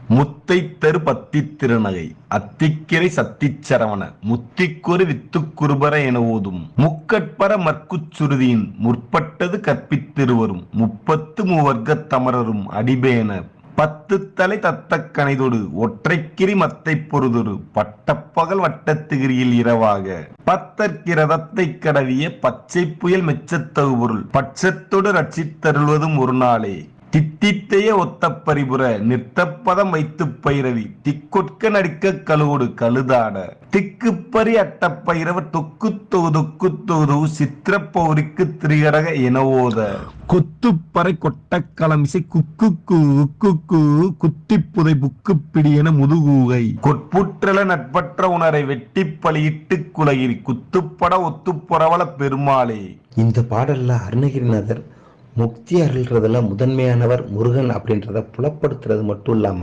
முத்தை தரு பத்தி திருநகை அத்திக்கிரை சத்திச்சரவண முத்திக்குறு வித்துக்குறுபர என ஓதும் முக்கட்பர மற்குச் சுருதியின் முற்பட்டது கற்பித்திருவரும் 33 தமரரும் அடிபேன பத்து தலை தத்த கனைதொடு ஒற்றைக்கிரி மத்தை பொறுதொரு பட்டப்பகல் வட்டத்துகிரியில் இரவாக பத்தற்கிரதத்தை கடவிய பச்சை புயல் மெச்சத்தகு பொருள் பட்சத்தொடு ரட்சித்தருள்வதும் ஒரு நாளே தித்தித்தைய ஒத்த பரிபுற நிறுத்தப்பதம் வைத்து பைரவி திக்கொட்க நடிக்க கழுவோடு கழுதாட திக்குப்பறி அட்டப்பைரவ தொக்கு தொகுது சித்திரப்பௌரிக்கு திரிகடக எனவோத கொத்துப்பறை கொட்ட களமிசை குக்கு குத்தி புதை புக்கு பிடியென முதுகூகை கொட்புற்றல நட்பற்ற உணரை வெட்டி பலியிட்டு குலகிரி குத்துப்பட ஒத்துப்புறவள பெருமாளே. இந்த பாடல்ல அருணகிரிநாதர் முக்தி அருள்றதுல முதன்மையானவர் முருகன் அப்படின்றத புலப்படுத்துறது மட்டும் இல்லாம